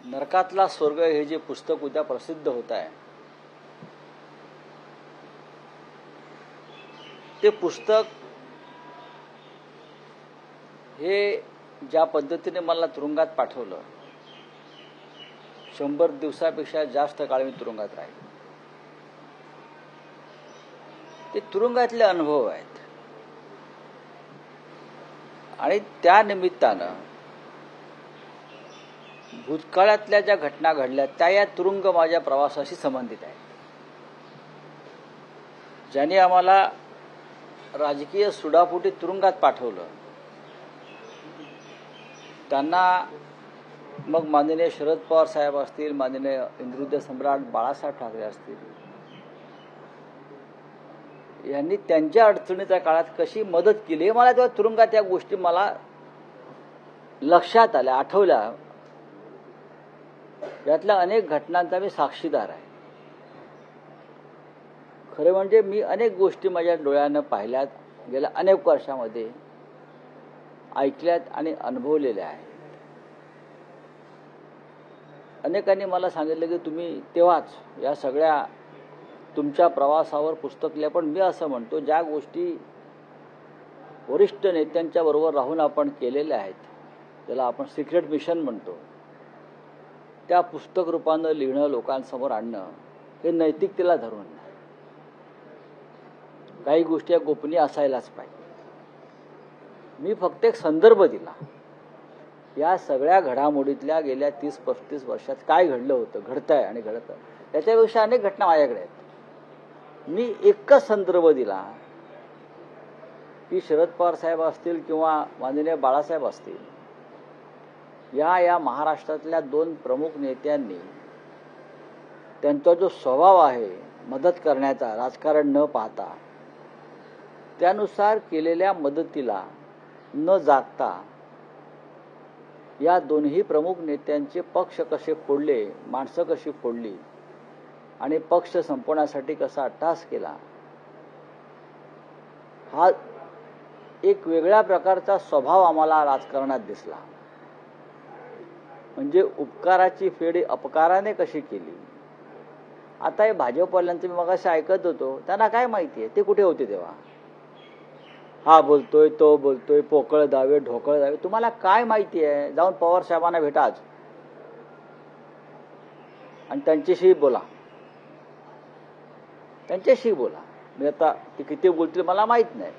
नरकातला स्वर्ग हे जे पुस्तक उद्या प्रसिद्ध होत आहे, ते पुस्तक हे ज्या पद्धतीने मला तुरुंगात पाठवलं, 100 दिवसापेक्षा जास्त काळ मी तुरुंगात राहिले. ते तुरुंगातले अनुभव आहेत आणि त्या निमित्तानं भूतकाळातल्या ज्या घटना घडल्या त्या या तुरुंग माझ्या प्रवासाशी संबंधित आहेत. ज्यांनी आम्हाला राजकीय सुडापोटी तुरुंगात पाठवलं त्यांना मग माननीय शरद पवार साहेब असतील, माननीय हिंदुत्व सम्राट बाळासाहेब ठाकरे असतील, यांनी त्यांच्या अडचणीच्या काळात कशी मदत केली हे मला तेव्हा तुरुंगात या गोष्टी मला लक्षात आल्या, आठवल्या. यातल्या अनेक घटनांचा मी साक्षीदार आहे. खरं म्हणजे मी अनेक गोष्टी माझ्या डोळ्यानं पाहिल्यात, गेल्या अनेक वर्षामध्ये ऐकल्यात आणि अनुभवलेल्या आहेत. अनेकांनी मला सांगितलं की तुम्ही तेव्हाच या सगळ्या तुमच्या प्रवासावर पुस्तक लिहा, पण मी असं म्हणतो ज्या गोष्टी वरिष्ठ नेत्यांच्या बरोबर राहून आपण केलेल्या आहेत, त्याला आपण सिक्रेट मिशन म्हणतो, त्या पुस्तक रूपानं लिहिणं, लोकांसमोर आणणं हे नैतिकतेला धरून नाही. काही गोष्टी या गोपनीय असायलाच पाहिजे. मी फक्त एक संदर्भ दिला. या सगळ्या घडामोडीतल्या गेल्या 30-35 वर्षात काय घडलं होतं, घडतंय आणि घडतं, त्याच्यापेक्षा अनेक घटना माझ्याकडे आहेत. मी एकच संदर्भ दिला की शरद पवार साहेब असतील किंवा माननीय बाळासाहेब असतील, या महाराष्ट्रातल्या 2 प्रमुख नेत्यांनी त्यांचा जो स्वभाव आहे मदत करण्याचा, राजकारण न पाहता, त्यानुसार केलेल्या मदतीला न जागता या दोन्ही प्रमुख नेत्यांचे पक्ष कसे फोडले, माणसं कशी फोडली आणि पक्ष संपवण्यासाठी कसा अट्टास केला, हा एक वेगळ्या प्रकारचा स्वभाव आम्हाला राजकारणात दिसला. म्हणजे उपकाराची फेड अपकाराने कशी केली. आता हे भाजपवाल्यांचं मी मगाशी ऐकत होतो, त्यांना काय माहिती आहे, ते कुठे होते तेव्हा. हा बोलतोय, तो बोलतोय, पोकळ दावे, ढोकळ दावे, तुम्हाला काय माहिती आहे. जाऊन पवार साहेबांना भेटा आज आणि त्यांच्याशी बोला, त्यांच्याशी बोला. मी आता ते किती बोलतील मला माहित नाही,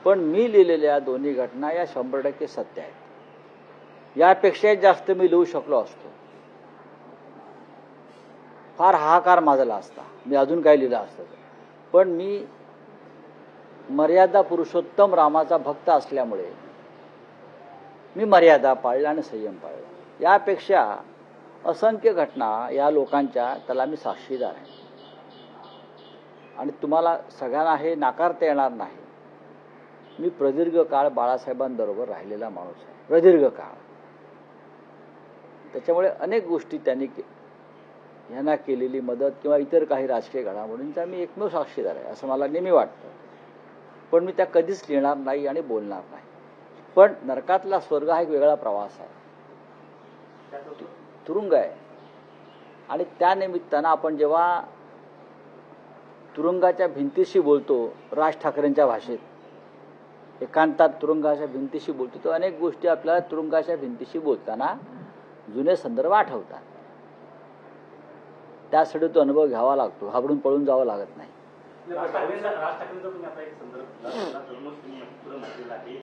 पण मी लिहिलेल्या दोन्ही घटना या 100% सत्य आहेत. यापेक्षा जास्त मी लिहू शकलो असतो, फार हाहाकार माजला असता, मी अजून काय लिहिलं असतं. पण मी मर्यादा पुरुषोत्तम रामाचा भक्त असल्यामुळे मी मर्यादा पाळल्या आणि संयम पाळला. यापेक्षा असंख्य घटना या लोकांच्या, त्याला मी साक्षीदार आहे. आणि तुम्हाला सगळ्यांना हे नाकारता येणार नाही, मी प्रदीर्घ काळ बाळासाहेबांबरोबर राहिलेला माणूस आहे, प्रदीर्घ काळ. त्याच्यामुळे अनेक गोष्टी त्यांनी यांना केलेली मदत किंवा इतर काही राजकीय घडामोडींचा मी एकमेव साक्षीदार आहे असं मला नेहमी वाटतं. पण मी त्या कधीच लिहिणार नाही आणि बोलणार नाही. पण नरकातला स्वर्ग हा एक वेगळा प्रवास आहे, तुरुंग आहे. आणि त्या निमित्तानं आपण जेव्हा तुरुंगाच्या भिंतीशी बोलतो, राज ठाकरेंच्या भाषेत एकांतात तुरुंगाच्या भिंतीशी बोलतो, तर अनेक गोष्टी आपल्याला तुरुंगाच्या भिंतीशी बोलताना जुने संदर्भ आठवतात. त्यासाठी तो अनुभव घ्यावा लागतो, घाबरून पळून जावं लागत नाही.